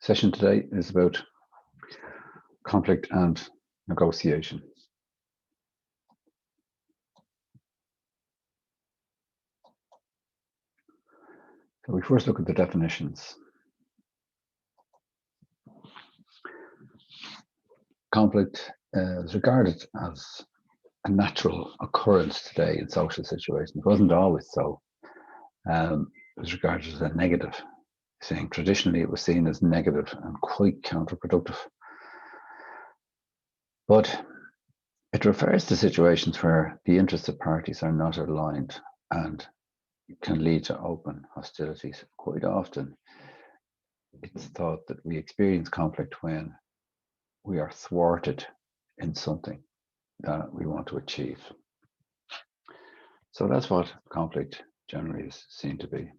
Session today is about conflict and negotiation. So we first look at the definitions. Conflict is regarded as a natural occurrence today in social situations. It wasn't always so. It was regarded as a negative thing. Traditionally, it was seen as negative and quite counterproductive. But it refers to situations where the interests of parties are not aligned and can lead to open hostilities. Quite often, it's thought that we experience conflict when we are thwarted in something that we want to achieve. So that's what conflict generally is seen to be.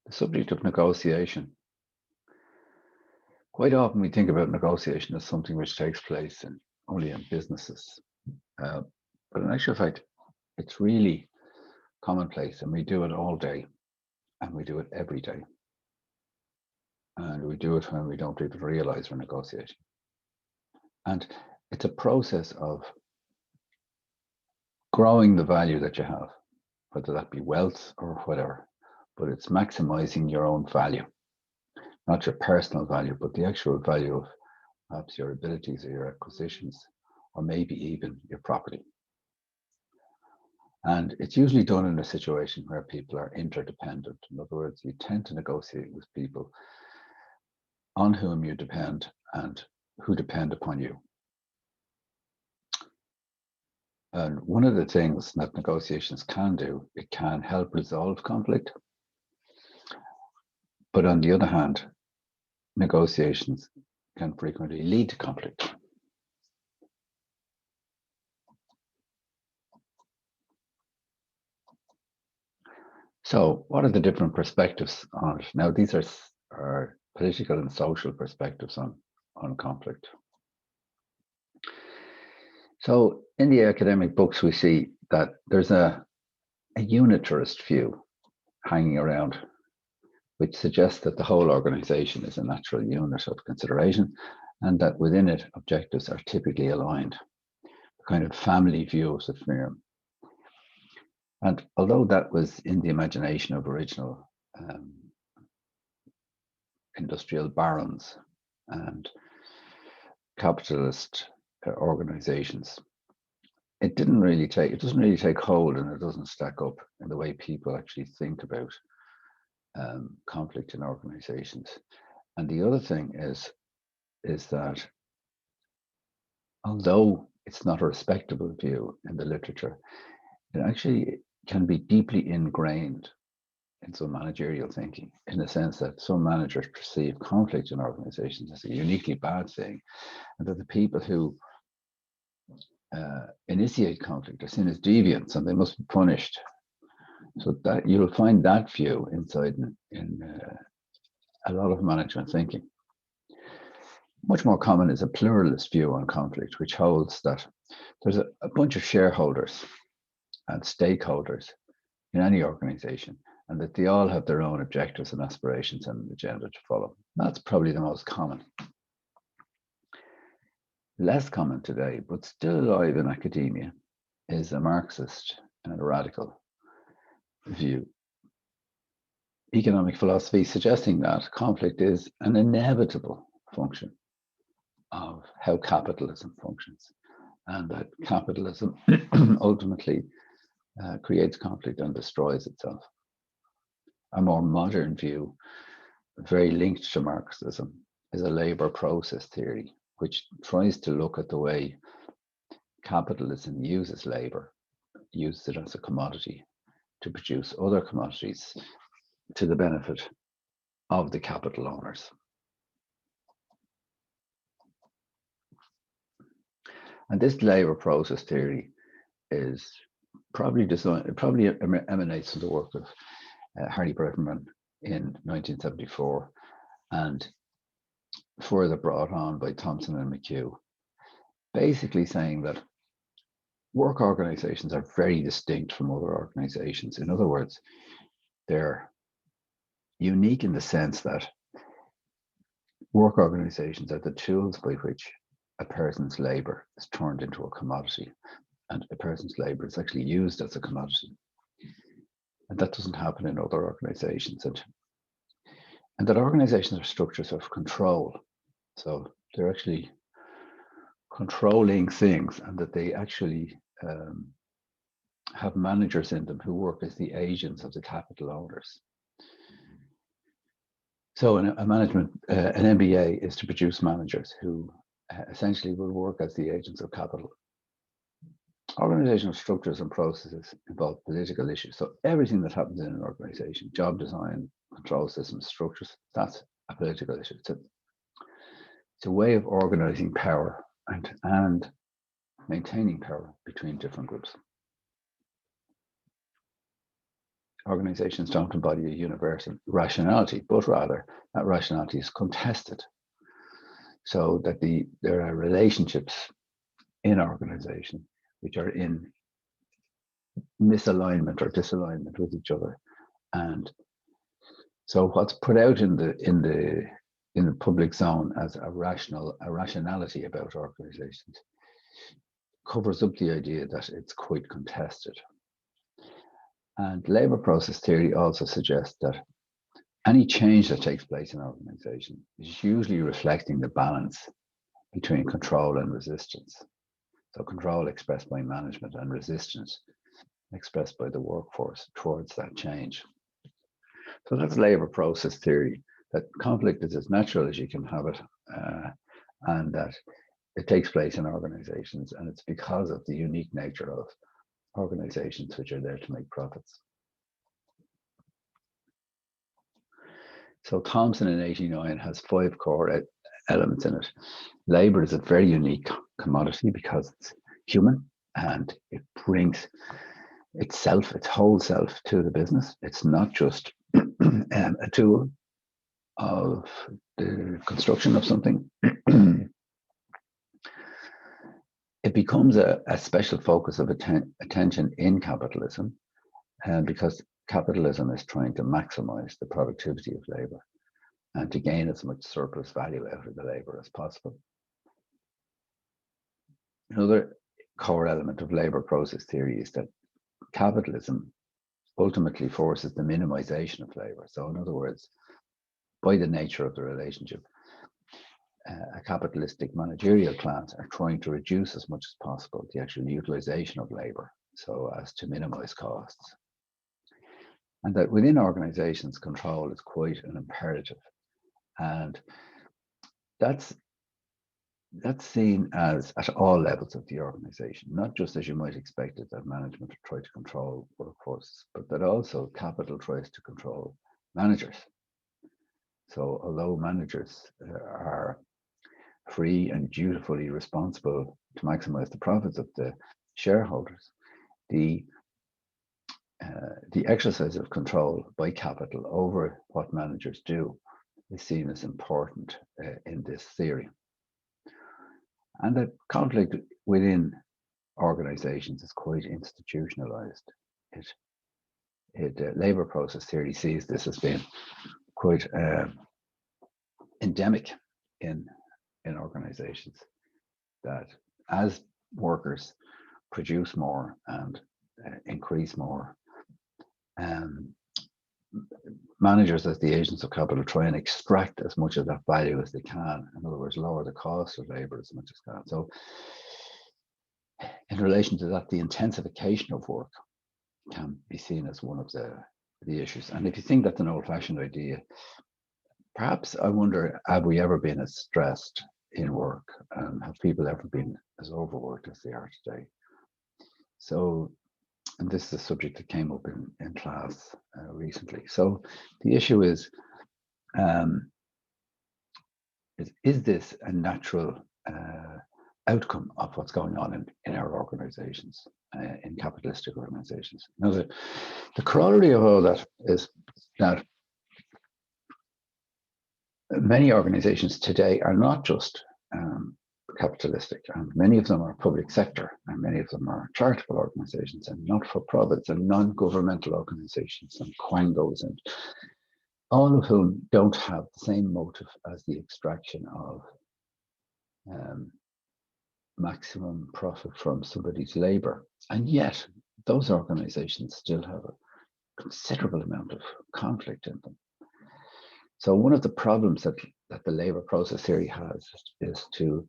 The subject of negotiation. Quite often we think about negotiation as something which takes place only in businesses. But in actual fact, it's really commonplace, and we do it all day, and we do it every day. And we do it when we don't even realize we're negotiating. And it's a process of growing the value that you have, whether that be wealth or whatever, but it's maximizing your own value, not your personal value, but the actual value of perhaps your abilities or your acquisitions, or maybe even your property. And it's usually done in a situation where people are interdependent. In other words, you tend to negotiate with people on whom you depend and who depend upon you. And one of the things that negotiations can do, it can help resolve conflict. But on the other hand, negotiations can frequently lead to conflict. So what are the different perspectives on it? Now, these are political and social perspectives on conflict. So in the academic books, we see that there's a unitarist view hanging around, which suggests that the whole organization is a natural unit of consideration and that within it, objectives are typically aligned, the kind of family view of the firm. And although that was in the imagination of original industrial barons and capitalist organizations, it doesn't really take hold, and it doesn't stack up in the way people actually think about conflict in organizations. And the other thing is that although it's not a respectable view in the literature, it actually can be deeply ingrained in some managerial thinking, in the sense that some managers perceive conflict in organizations as a uniquely bad thing, and that the people who initiate conflict are seen as deviants and they must be punished. So that you'll find that view inside in a lot of management thinking. Much more common is a pluralist view on conflict, which holds that there's a bunch of shareholders and stakeholders in any organization, and that they all have their own objectives and aspirations and agenda to follow. That's probably the most common. Less common today, but still alive in academia, is a Marxist and a radical view. Economic philosophy suggesting that conflict is an inevitable function of how capitalism functions, and that capitalism ultimately creates conflict and destroys itself. A more modern view, very linked to Marxism, is a labor process theory, which tries to look at the way capitalism uses labor, uses it as a commodity to produce other commodities to the benefit of the capital owners. And this labor process theory is probably emanates from the work of Harry Bretterman in 1974 and further brought on by Thompson and McHugh, basically saying that work organizations are very distinct from other organizations. In other words, they're unique in the sense that work organizations are the tools by which a person's labor is turned into a commodity, and a person's labor is actually used as a commodity. And that doesn't happen in other organizations. And that organizations are structures of control. So they're actually controlling things, and that they actually have managers in them who work as the agents of the capital owners. So an MBA is to produce managers who essentially will work as the agents of capital. Organizational structures and processes involve political issues. So everything that happens in an organization, job design, control systems, structures, that's a political issue. It's a way of organizing power and maintaining power between different groups. Organizations don't embody a universal rationality, but rather that rationality is contested. So that there are relationships in organization which are in misalignment or disalignment with each other. And so what's put out in the public zone as a rationality about organizations covers up the idea that it's quite contested. And labor process theory also suggests that any change that takes place in an organization is usually reflecting the balance between control and resistance. So control expressed by management and resistance expressed by the workforce towards that change. So that's labor process theory, that conflict is as natural as you can have it, and that it takes place in organizations, and it's because of the unique nature of organizations which are there to make profits. So Thompson in 1989 has 5 core elements in it. Labor is a very unique commodity because it's human and it brings itself, its whole self to the business. It's not just a tool of the construction of something. It becomes a special focus of attention in capitalism, because capitalism is trying to maximize the productivity of labor and to gain as much surplus value out of the labor as possible. Another core element of labor process theory is that capitalism ultimately forces the minimization of labor. So in other words, by the nature of the relationship, a capitalistic managerial class are trying to reduce as much as possible the actual utilization of labor so as to minimize costs. And that within organizations, control is quite an imperative. And that's seen as at all levels of the organization, not just as you might expect it that management try to control workforces, but that also capital tries to control managers. So although managers are free and dutifully responsible to maximize the profits of the shareholders, the exercise of control by capital over what managers do is seen as important in this theory. And that conflict within organizations is quite institutionalized. Labor process theory sees this as being quite endemic in organizations, that as workers produce more and increase more, managers as the agents of capital try and extract as much of that value as they can. In other words, lower the cost of labor as much as can. So in relation to that, the intensification of work can be seen as one of the issues. And if you think that's an old-fashioned idea, perhaps I wonder, have we ever been as stressed in work? Have people ever been as overworked as they are today? So, and this is a subject that came up in class recently. So the issue is this a natural outcome of what's going on in our organizations, in capitalistic organizations? Now, the corollary of all that is that many organizations today are not just capitalistic, and many of them are public sector, and many of them are charitable organizations and not-for-profits and non-governmental organizations and quangos and all of whom don't have the same motive as the extraction of maximum profit from somebody's labor. And yet those organizations still have a considerable amount of conflict in them. So one of the problems that the labor process theory has is to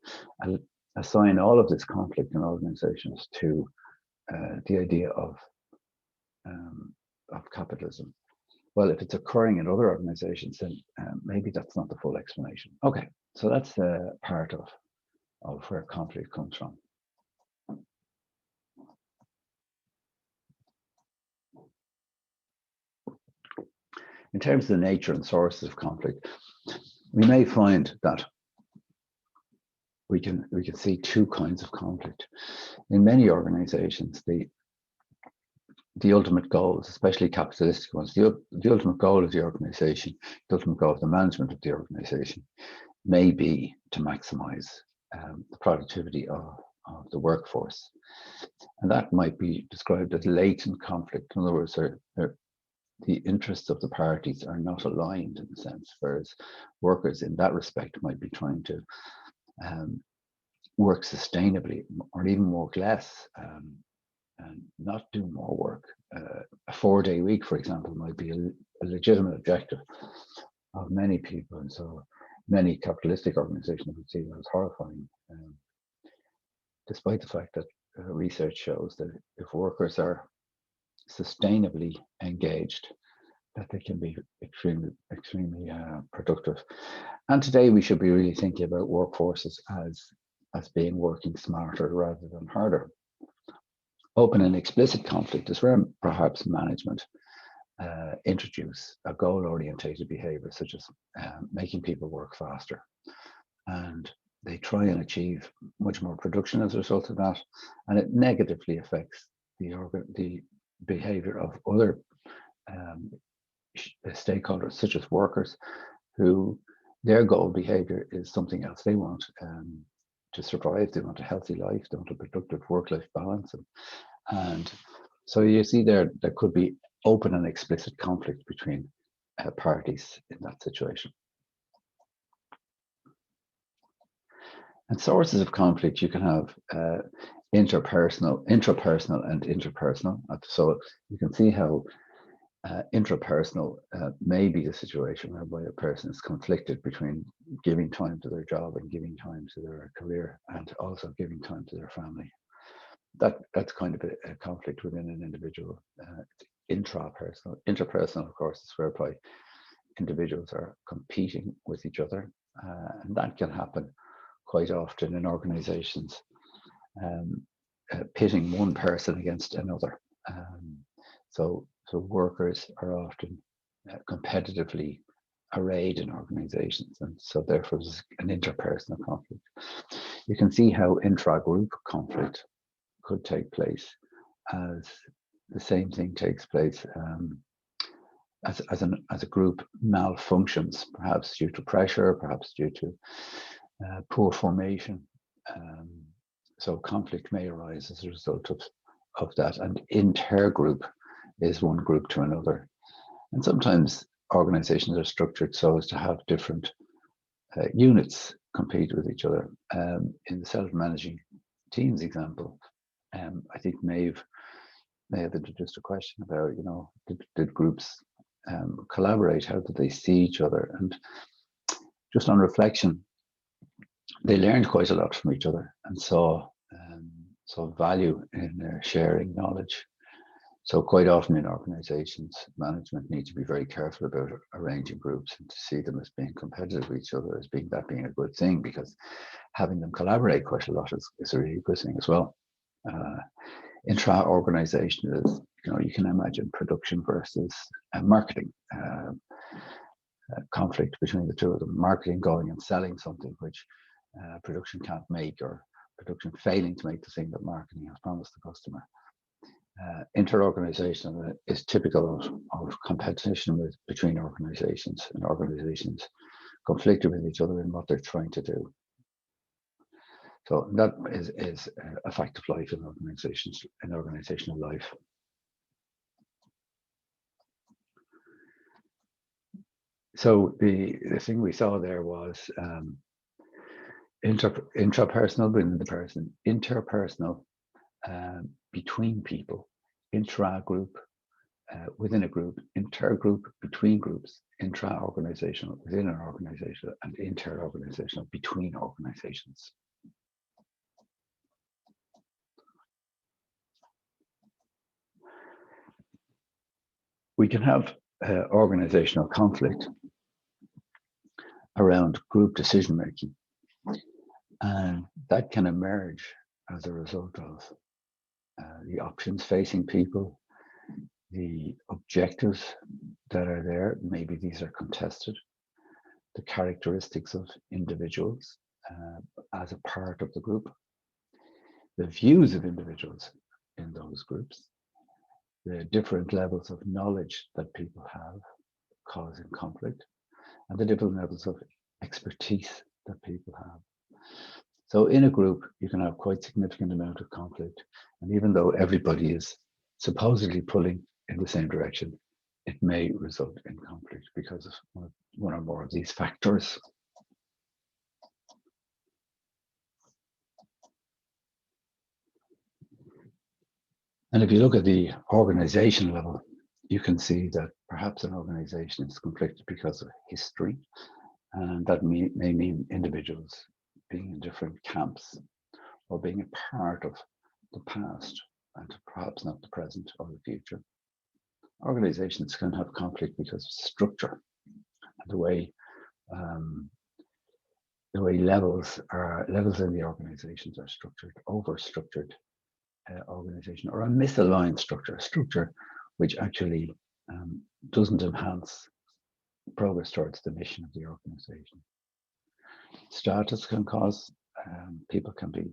assign all of this conflict in organizations to the idea of capitalism. Well, if it's occurring in other organizations, then maybe that's not the full explanation. Okay, so that's part of where conflict comes from. In terms of the nature and sources of conflict, we may find that we can see two kinds of conflict. In many organizations, the ultimate goals, especially capitalistic ones, the ultimate goal of the organization, the ultimate goal of the management of the organization may be to maximize the productivity of the workforce. And that might be described as latent conflict. In other words, the interests of the parties are not aligned in a sense, whereas workers in that respect might be trying to work sustainably or even work less and not do more work. A 4-day week, for example, might be a legitimate objective of many people. And so many capitalistic organizations would see that as horrifying, despite the fact that research shows that if workers are sustainably engaged, that they can be extremely productive. And today we should be really thinking about workforces as being working smarter rather than harder. Open and explicit conflict is where perhaps management introduce a goal-orientated behavior, such as making people work faster, and they try and achieve much more production as a result of that, and it negatively affects the behavior of other stakeholders, such as workers, who their goal behavior is something else. They want to survive, they want a healthy life, they want a productive work-life balance, and so you see there could be open and explicit conflict between parties in that situation. And sources of conflict, you can have intrapersonal, and interpersonal. So you can see how intrapersonal may be the situation whereby a person is conflicted between giving time to their job and giving time to their career, and also giving time to their family. That's kind of a conflict within an individual. Intrapersonal. Interpersonal, of course, is whereby individuals are competing with each other, and that can happen quite often in organizations, pitting one person against another. So workers are often competitively arrayed in organizations, and so therefore there's an interpersonal conflict. You can see how intra-group conflict could take place as the same thing takes place as a group malfunctions, perhaps due to pressure, perhaps due to poor formation. So conflict may arise as a result of that, and intergroup is one group to another. And sometimes organizations are structured so as to have different units compete with each other. In the self-managing teams example, I think Maeve had just a question about, did groups collaborate? How did they see each other? And just on reflection, they learned quite a lot from each other and saw value in sharing knowledge. So quite often in organizations, management need to be very careful about arranging groups and to see them as being competitive with each other, as being a good thing, because having them collaborate quite a lot is a really good thing as well. Intra-organization is, you can imagine production versus marketing, conflict between the two of them. Marketing going and selling something which production can't make, or production failing to make the thing that marketing has promised the customer. Inter-organization is typical of competition between organizations, and organizations conflicted with each other in what they're trying to do. So that is a fact of life in organizations, in organizational life. So the thing we saw there was intrapersonal within the person, interpersonal between people, intra-group within a group, intergroup between groups, intra-organizational within an organization, and inter-organizational between organizations. We can have organizational conflict around group decision making, and that can emerge as a result of the options facing people, the objectives that are there, maybe these are contested, the characteristics of individuals as a part of the group, the views of individuals in those groups, the different levels of knowledge that people have causing conflict, and the different levels of expertise that people have. So in a group, you can have quite significant amount of conflict. And even though everybody is supposedly pulling in the same direction, it may result in conflict because of one or more of these factors. And if you look at the organization level, you can see that perhaps an organization is conflicted because of history, and that may mean individuals being in different camps or being a part of the past and perhaps not the present or the future. Organizations can have conflict because of structure, and the way levels in the organizations are structured, over-structured organization, or a misaligned structure, a structure which actually doesn't enhance progress towards the mission of the organization. Status can cause people can be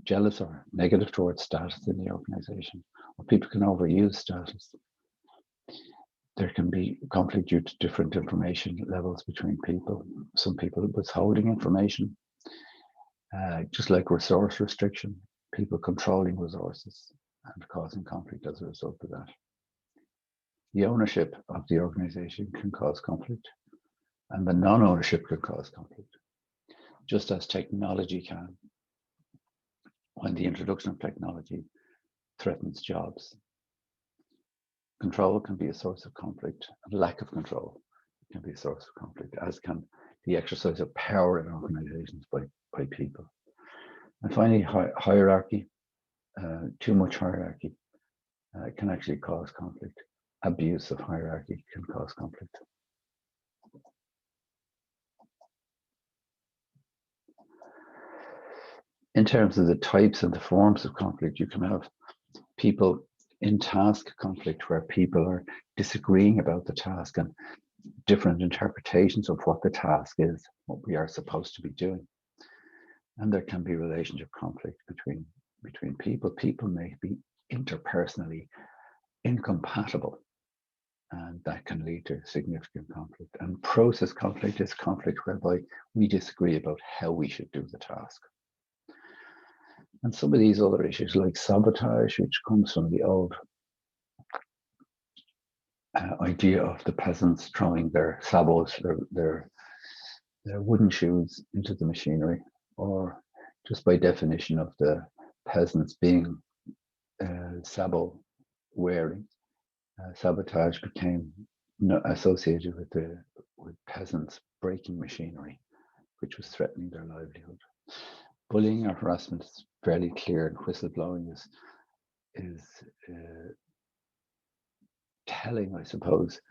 jealous or negative towards status in the organization, or people can overuse status. There can be conflict due to different information levels between people. Some people withholding information, just like resource restriction, people controlling resources and causing conflict as a result of that. The ownership of the organization can cause conflict, and the non-ownership can cause conflict, just as technology can, when the introduction of technology threatens jobs. Control can be a source of conflict, and lack of control can be a source of conflict, as can the exercise of power in organizations by people. And finally, hierarchy, too much hierarchy can actually cause conflict. Abuse of hierarchy can cause conflict. In terms of the types and the forms of conflict, you can have people in task conflict where people are disagreeing about the task and different interpretations of what the task is, what we are supposed to be doing. And there can be relationship conflict between people. People may be interpersonally incompatible, and that can lead to significant conflict. And process conflict is conflict whereby we disagree about how we should do the task. And some of these other issues like sabotage, which comes from the old idea of the peasants throwing their sabots, their wooden shoes into the machinery, or just by definition of the peasants being sabot wearing, sabotage became associated with peasants breaking machinery, which was threatening their livelihood. Bullying or harassment is fairly clear, and whistleblowing is telling, I suppose,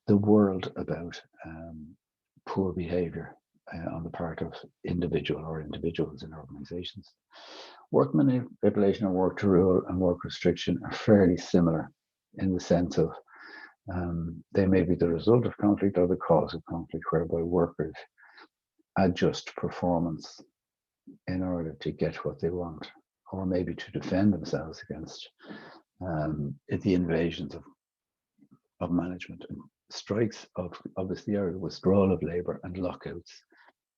the world about poor behavior on the part of individuals in organizations. Work manipulation and work to rule and work restriction are fairly similar in the sense of they may be the result of conflict or the cause of conflict, whereby workers adjust performance in order to get what they want, or maybe to defend themselves against the invasions of management. And strikes obviously are withdrawal of labour, and lockouts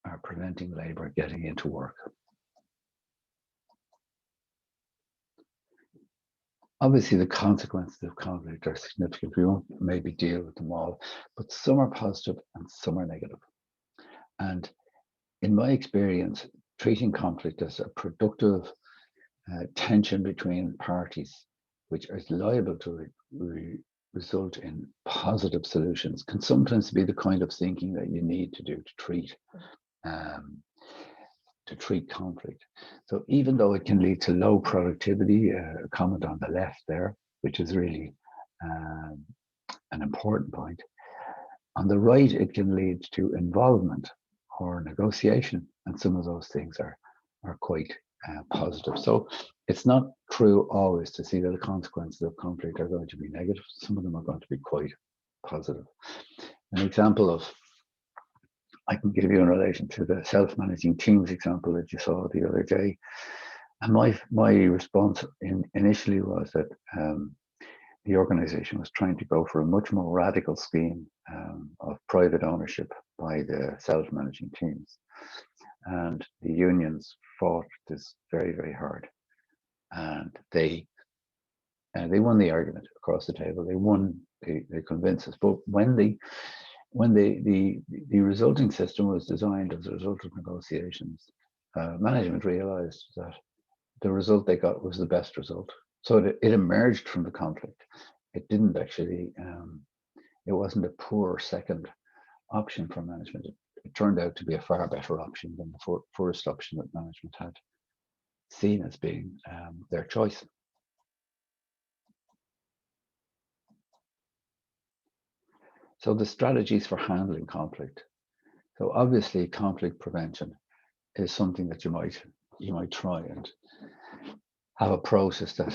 are preventing labour getting into work. Obviously, the consequences of conflict are significant. We won't maybe deal with them all, but some are positive and some are negative. And in my experience, treating conflict as a productive tension between parties, which is liable to result in positive solutions, can sometimes be the kind of thinking that you need to do to treat conflict. So even though it can lead to low productivity, a comment on the left there, which is really an important point. On the right, it can lead to involvement or negotiation, and some of those things are quite positive. So it's not true always to see that the consequences of conflict are going to be negative. Some of them are going to be quite positive. An example of I can give you in relation to the self-managing teams example that you saw the other day. And my response initially was that the organization was trying to go for a much more radical scheme of private ownership by the self-managing teams. And the unions fought this very, very hard. And they won the argument across the table. They won, they convinced us. But when the resulting system was designed as a result of negotiations, management realized that the result they got was the best result. So it emerged from the conflict. It didn't actually, it wasn't a poor second option for management. It turned out to be a far better option than the first option that management had seen as being their choice. So the strategies for handling conflict. So obviously conflict prevention is something that you might try and have a process that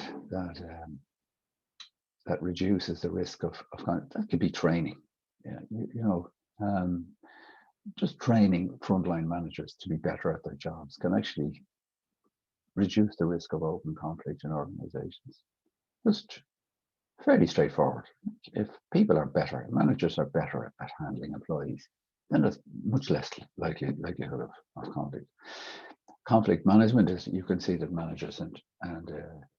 reduces the risk of conflict. That could be training. Yeah, just training frontline managers to be better at their jobs can actually reduce the risk of open conflict in organizations. Just fairly straightforward. If people are better, managers are better at handling employees, then there's much less likelihood of conflict. Conflict management is, you can see that managers and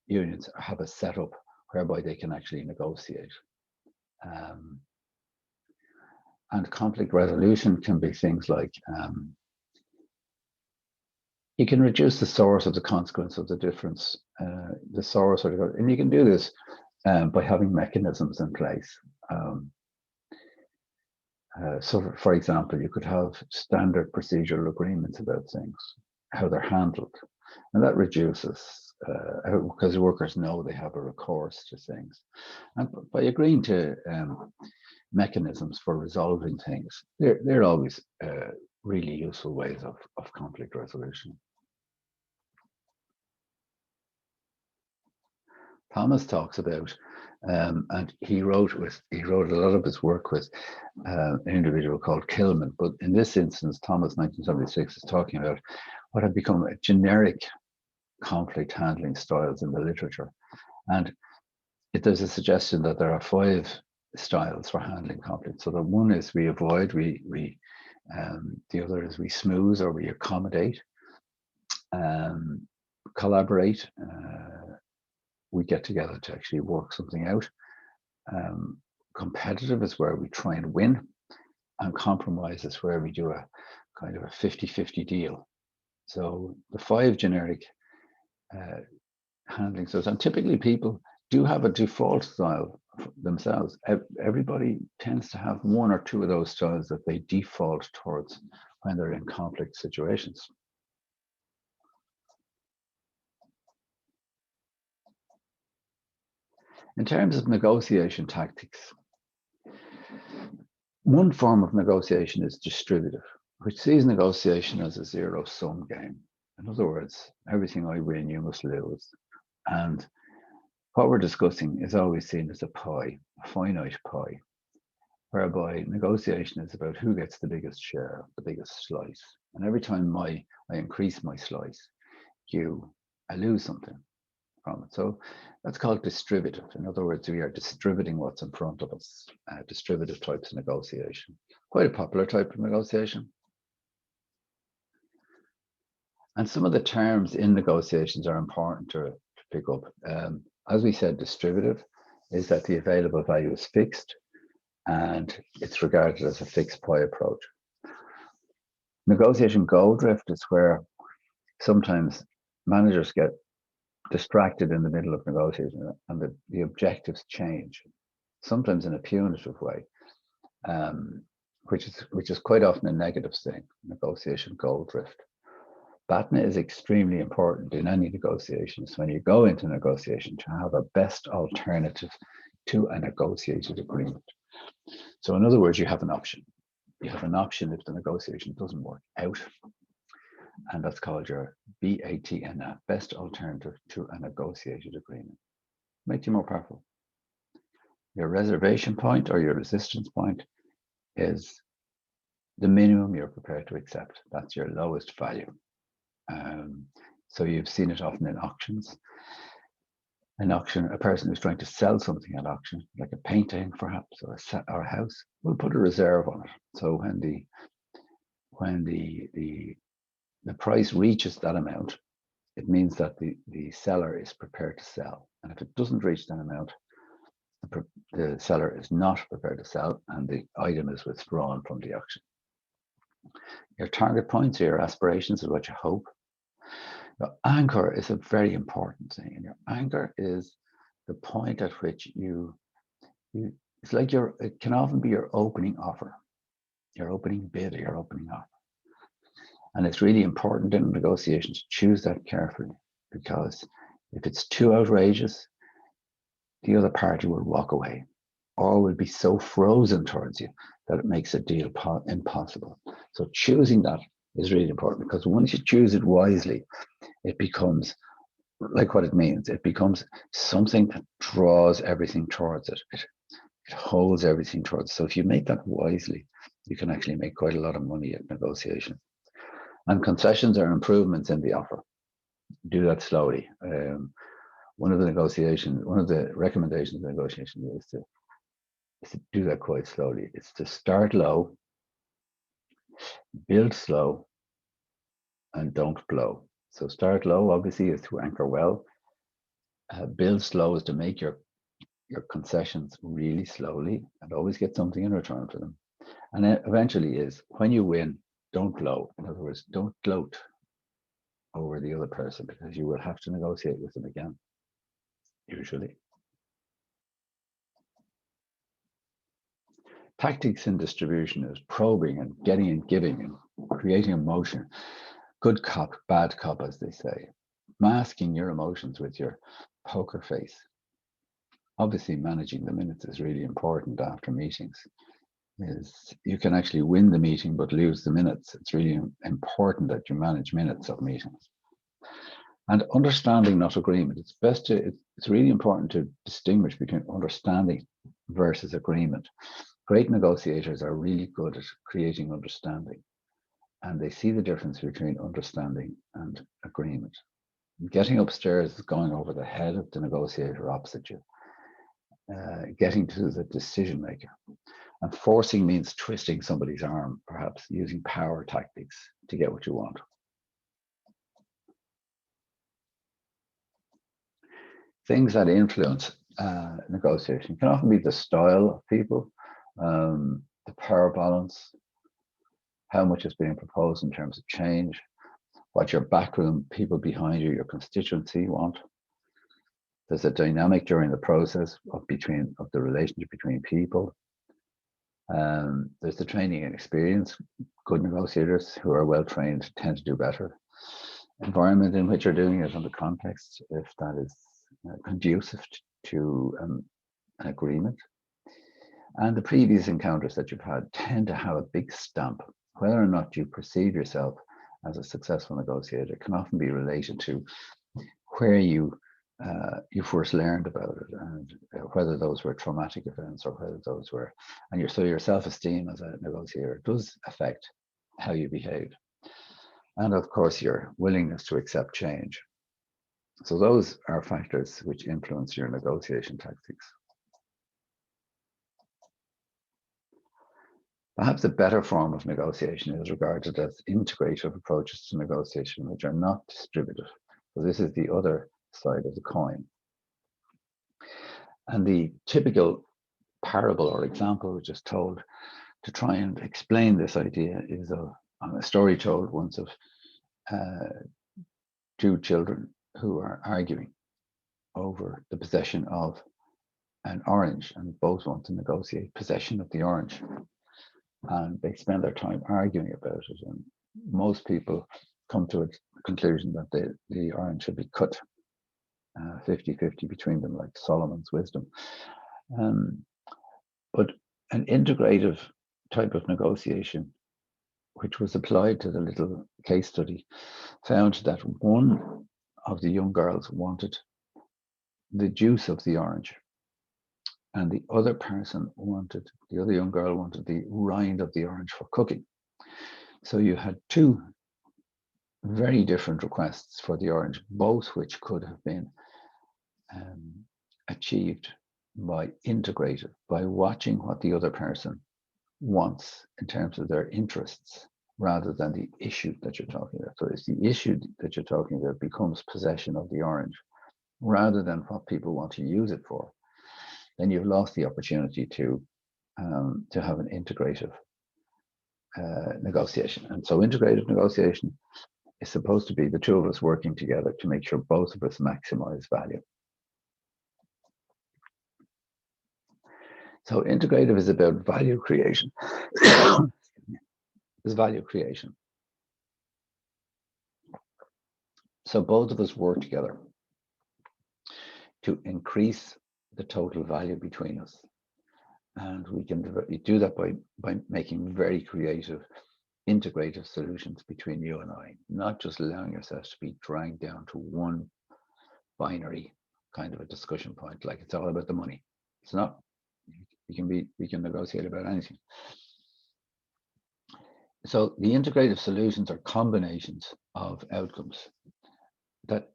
unions have a setup whereby they can actually negotiate. And conflict resolution can be things like you can reduce the source of the consequence of the difference, the source, and you can do this by having mechanisms in place. So, for example, you could have standard procedural agreements about things, how they're handled, and that reduces because workers know they have a recourse to things. And by agreeing to mechanisms for resolving things, they're always really useful ways of conflict resolution. Thomas talks about, and he wrote a lot of his work with an individual called Kilman, but in this instance, Thomas 1976 is talking about what have become a generic conflict handling styles in the literature. And there's a suggestion that there are 5 styles for handling conflict. So the one is we avoid, the other is we smooth or we accommodate, collaborate, we get together to actually work something out. Competitive is where we try and win, and compromise is where we do a kind of a 50-50 deal. So the 5 generic handling styles, and typically people do have a default style themselves. Everybody tends to have 1 or 2 of those styles that they default towards when they're in conflict situations. In terms of negotiation tactics, one form of negotiation is distributive, which sees negotiation as a zero-sum game. In other words, everything I win, you must lose. And what we're discussing is always seen as a pie, a finite pie, whereby negotiation is about who gets the biggest share, the biggest slice. And every time I increase my slice, I lose something from it. So that's called distributive. In other words, we are distributing what's in front of us, distributive types of negotiation. Quite a popular type of negotiation. And some of the terms in negotiations are important to pick up. as we said, distributive is that the available value is fixed and it's regarded as a fixed pie approach. Negotiation goal drift is where sometimes managers get distracted in the middle of negotiation and the objectives change, sometimes in a punitive way, which is quite often a negative thing, negotiation goal drift. BATNA is extremely important in any negotiations when you go into negotiation to have a best alternative to a negotiated agreement. So in other words, you have an option. You have an option if the negotiation doesn't work out. And that's called your BATNA, best alternative to a negotiated agreement. Makes you more powerful. Your reservation point or your resistance point is the minimum you're prepared to accept. That's your lowest value. So you've seen it often in auctions. An auction, a person who's trying to sell something at auction, like a painting perhaps, or a house, will put a reserve on it. So when the price reaches that amount, it means that the seller is prepared to sell. And if it doesn't reach that amount, the seller is not prepared to sell and the item is withdrawn from the auction. Your target points or your aspirations is what you hope. Your anchor is a very important thing. And your anchor is the point at which it's like it can often be your opening offer, your opening bid or your opening offer. And it's really important in negotiations to choose that carefully, because if it's too outrageous, the other party will walk away or will be so frozen towards you that it makes a deal impossible. So choosing that is really important, because once you choose it wisely, it becomes like what it means. It becomes something that draws everything towards it. It holds everything towards it. So if you make that wisely, you can actually make quite a lot of money at negotiation. And concessions are improvements in the offer. Do that slowly. One of the recommendations of negotiation is to do that quite slowly. It's to start low, build slow, and don't blow. So start low, obviously, is to anchor well. Build slow is to make your concessions really slowly and always get something in return for them. And then eventually is when you win, don't blow. In other words, don't gloat over the other person, because you will have to negotiate with them again, usually. Tactics in distribution is probing and getting and giving and creating emotion. Good cop, bad cop, as they say. Masking your emotions with your poker face. Obviously, managing the minutes is really important after meetings. You can actually win the meeting but lose the minutes. It's really important that you manage minutes of meetings. And understanding, not agreement. It's really important to distinguish between understanding versus agreement. Great negotiators are really good at creating understanding, and they see the difference between understanding and agreement. Getting upstairs is going over the head of the negotiator opposite you. Getting to the decision maker. And forcing means twisting somebody's arm, perhaps using power tactics to get what you want. Things that influence negotiation can often be the style of people, the power balance, how much is being proposed in terms of change, what your backroom people behind you, your constituency want. There's a dynamic during the process of the relationship between people. There's the training and experience. Good negotiators who are well trained tend to do better. Environment in which you're doing it, and the context, if that is conducive to an agreement. And the previous encounters that you've had tend to have a big stamp. Whether or not you perceive yourself as a successful negotiator can often be related to where you first learned about it, and whether those were traumatic events or whether those were, and so your self-esteem as a negotiator does affect how you behave. And of course, your willingness to accept change. So those are factors which influence your negotiation tactics. Perhaps a better form of negotiation is regarded as integrative approaches to negotiation, which are not distributive. So this is the other side of the coin. And the typical parable or example which is told to try and explain this idea is a story told once of two children who are arguing over the possession of an orange, and both want to negotiate possession of the orange. And they spend their time arguing about it. And most people come to a conclusion that the orange should be cut 50-50 between them, like Solomon's wisdom. But an integrative type of negotiation, which was applied to the little case study, found that one of the young girls wanted the juice of the orange, and the other young girl wanted the rind of the orange for cooking. So you had two very different requests for the orange, both which could have been achieved by integrative, by watching what the other person wants in terms of their interests, rather than the issue that you're talking about. So if the issue that you're talking about becomes possession of the orange, rather than what people want to use it for, then you've lost the opportunity to have an integrative negotiation. And so integrative negotiation is supposed to be the two of us working together to make sure both of us maximize value. So integrative is about value creation. It's value creation. So both of us work together to increase the total value between us. And we can do that by making very creative, integrative solutions between you and I, not just allowing yourselves to be dragged down to one binary kind of a discussion point, like it's all about the money. It's not. We can negotiate about anything. So the integrative solutions are combinations of outcomes that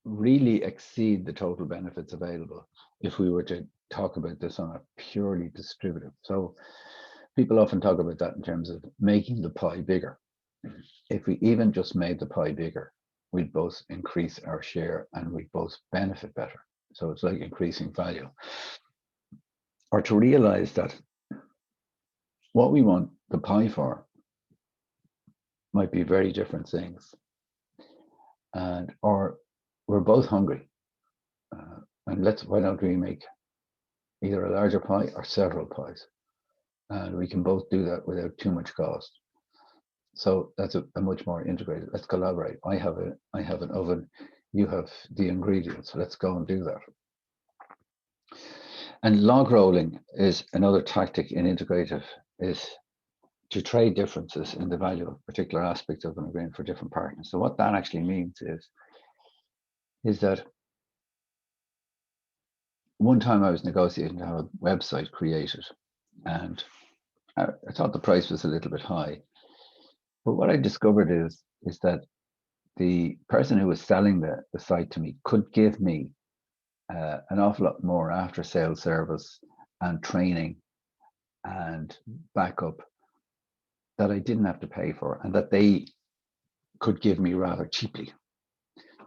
really exceed the total benefits available if we were to talk about this on a purely distributive. So people often talk about that in terms of making the pie bigger. If we even just made the pie bigger, we'd both increase our share and we'd both benefit better. So it's like increasing value. Or to realize that what we want the pie for might be very different things. Or we're both hungry. And why don't we make either a larger pie or several pies? And we can both do that without too much cost. So that's a much more integrated. Let's collaborate. I have an oven, you have the ingredients. So let's go and do that. And log rolling is another tactic in integrative, is to trade differences in the value of particular aspects of an agreement for different partners. So what that actually means is that one time I was negotiating to have a website created, and I thought the price was a little bit high. But what I discovered is that the person who was selling the site to me could give me an awful lot more after sales service and training and backup that I didn't have to pay for, and that they could give me rather cheaply.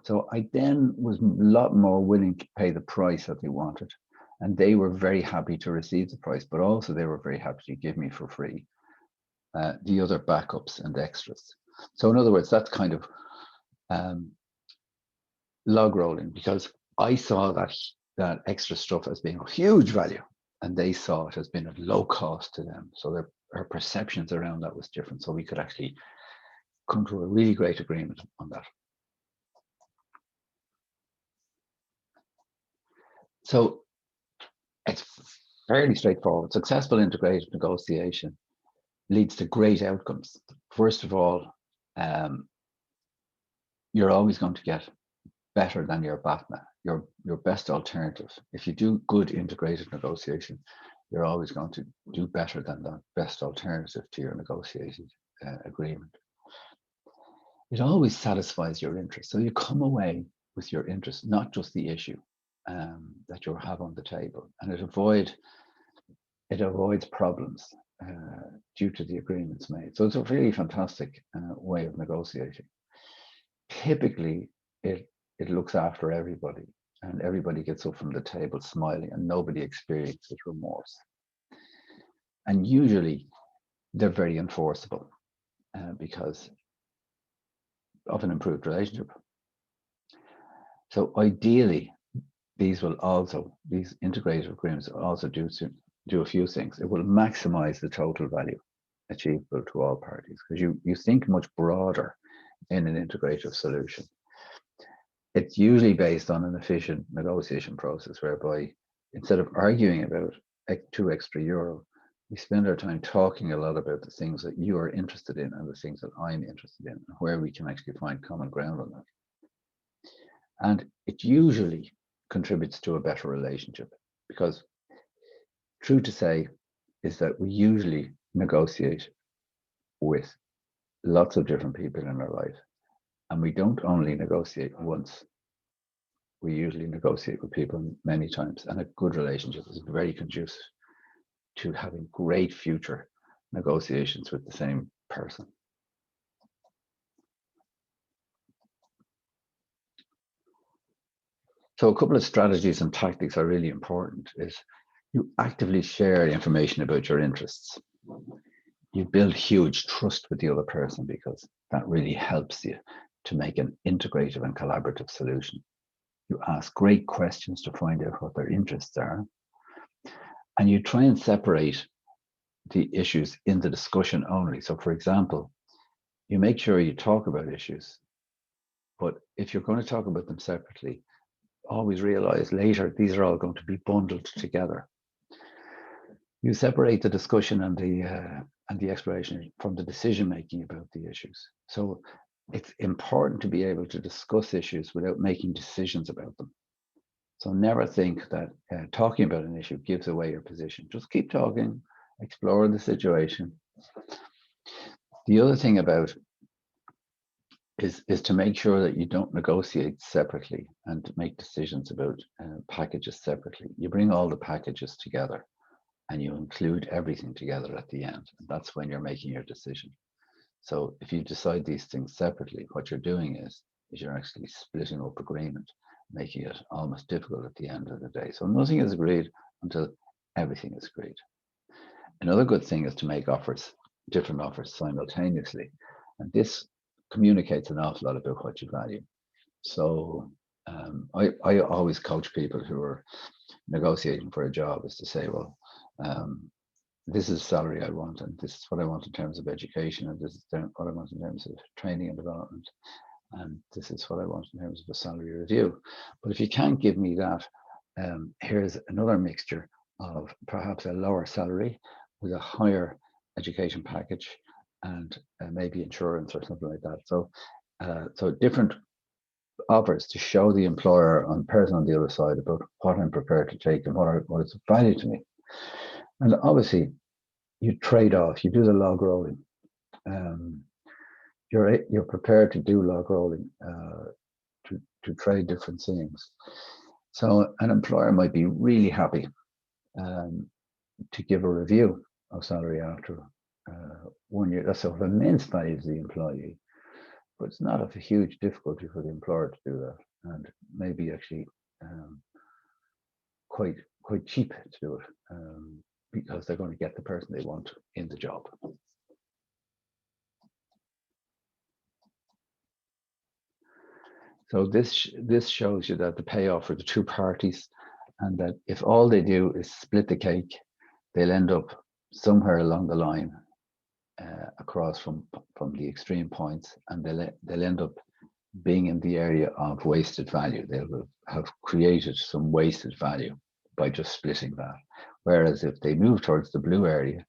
So I then was a lot more willing to pay the price that they wanted, and they were very happy to receive the price, but also they were very happy to give me for free the other backups and extras. So in other words, that's kind of log rolling, because I saw that extra stuff as being a huge value, and they saw it as being at low cost to them. So their perceptions around that was different. So we could actually come to a really great agreement on that. So it's fairly straightforward. Successful integrated negotiation leads to great outcomes. First of all, you're always going to get better than your BATNA, your best alternative. If you do good integrated negotiation, you're always going to do better than the best alternative to your negotiated agreement. It always satisfies your interest. So you come away with your interest, not just the issue that you have on the table, and it avoids problems due to the agreements made. So it's a really fantastic way of negotiating. Typically, it looks after everybody. and everybody gets up from the table smiling and nobody experiences remorse. And usually they're very enforceable because of an improved relationship. So ideally, these integrated agreements will also do a few things. It will maximize the total value achievable to all parties, because you think much broader in an integrative solution. It's usually based on an efficient negotiation process whereby instead of arguing about €2 extra, we spend our time talking a lot about the things that you are interested in and the things that I'm interested in, and where we can actually find common ground on that. And it usually contributes to a better relationship, because true to say is that we usually negotiate with lots of different people in our life. And we don't only negotiate once, we usually negotiate with people many times. And a good relationship is very conducive to having great future negotiations with the same person. So a couple of strategies and tactics are really important. Is you actively share information about your interests. You build huge trust with the other person, because that really helps you to make an integrative and collaborative solution. You ask great questions to find out what their interests are. And you try and separate the issues in the discussion only. So for example, you make sure you talk about issues, but if you're going to talk about them separately, always realize later these are all going to be bundled together. You separate the discussion and the exploration from the decision making about the issues. So it's important to be able to discuss issues without making decisions about them. So never think that talking about an issue gives away your position. Just keep talking, explore the situation. The other thing about is to make sure that you don't negotiate separately and to make decisions about packages separately. You bring all the packages together and you include everything together at the end. And that's when you're making your decision. So if you decide these things separately, what you're doing is you're actually splitting up agreement, making it almost difficult at the end of the day. So nothing is agreed until everything is agreed. Another good thing is to make different offers simultaneously. And this communicates an awful lot about what you value. So I always coach people who are negotiating for a job is to say, well, this is the salary I want, and this is what I want in terms of education, and this is what I want in terms of training and development, and this is what I want in terms of a salary review. But if you can't give me that, here's another mixture of perhaps a lower salary with a higher education package and maybe insurance or something like that. So, so different offers to show the employer and person on the other side about what I'm prepared to take and what is of value to me. And obviously, you trade off. You do the log rolling. You're prepared to do log rolling to trade different things. So an employer might be really happy to give a review of salary after 1 year. That's of immense value to the employee, but it's not of a huge difficulty for the employer to do that, and maybe actually quite cheap to do it, because they're going to get the person they want in the job. So this shows you that the payoff for the two parties, and that if all they do is split the cake, they'll end up somewhere along the line across from the extreme points, and they'll end up being in the area of wasted value. They will have created some wasted value by just splitting that. Whereas if they move towards the blue area,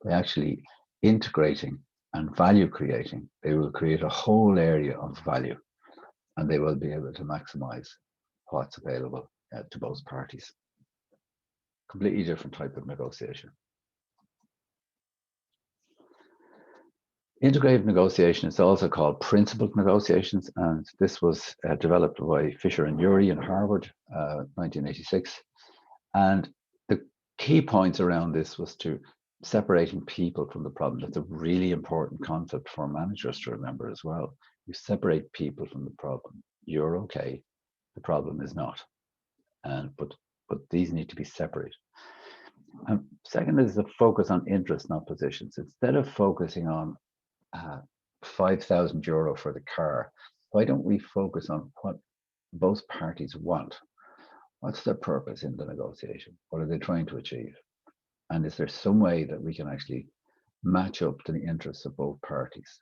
by actually integrating and value creating, they will create a whole area of value, and they will be able to maximize what's available to both parties. Completely different type of negotiation. Integrative negotiation is also called principled negotiations, and this was developed by Fisher and Urey in Harvard, 1986. And the key points around this was to separating people from the problem. That's a really important concept for managers to remember as well. You separate people from the problem. You're okay, the problem is not. but these need to be separate. Second is the focus on interest, not positions. Instead of focusing on €5,000 for the car, why don't we focus on what both parties want? What's their purpose in the negotiation? What are they trying to achieve? And is there some way that we can actually match up to the interests of both parties,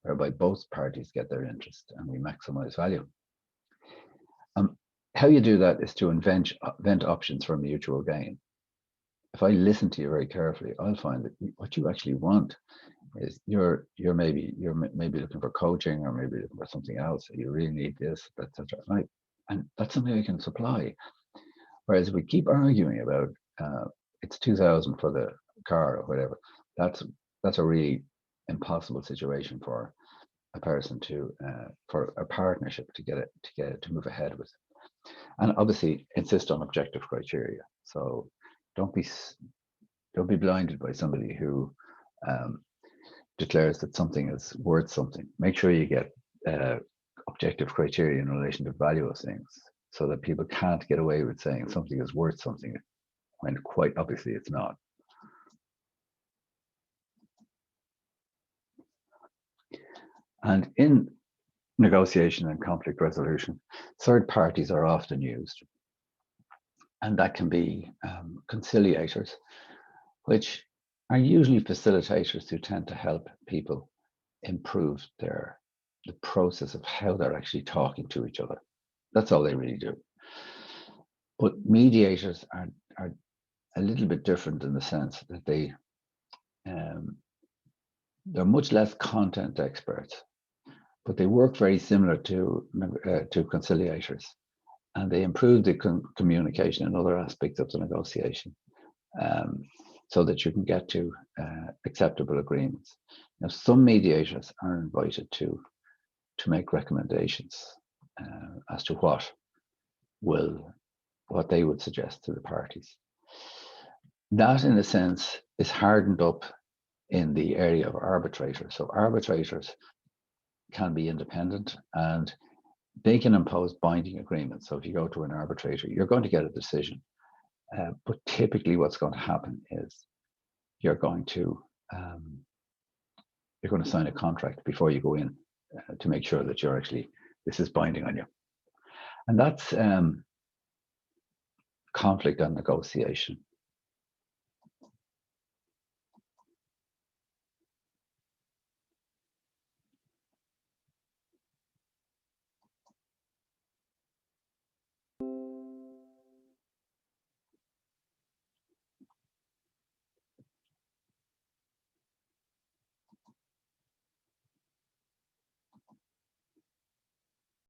whereby both parties get their interest and we maximize value? How you do that is to invent options for mutual gain. If I listen to you very carefully, I'll find that what you actually want is you're maybe looking for coaching, or maybe looking for something else. You really need this, etc. And that's something I can supply. Whereas if we keep arguing about it's 2,000 for the car or whatever, that's a really impossible situation for a person for a partnership to move ahead with. And obviously insist on objective criteria. So don't be blinded by somebody who declares that something is worth something. Make sure you get objective criteria in relation to value of things, so that people can't get away with saying something is worth something when quite obviously it's not. And in negotiation and conflict resolution, third parties are often used. And that can be conciliators, which are usually facilitators who tend to help people improve the process of how they're actually talking to each other. That's all they really do. But mediators are a little bit different in the sense that they're much less content experts, but they work very similar to conciliators, and they improve the communication and other aspects of the negotiation, so that you can get to acceptable agreements. Now, some mediators are invited to make recommendations as to what they would suggest to the parties. That, in a sense, is hardened up in the area of arbitrators. So arbitrators can be independent and they can impose binding agreements. So if you go to an arbitrator, you're going to get a decision. But typically what's going to happen is you're going to sign a contract before you go in to make sure that this is binding on you. And that's conflict and negotiation.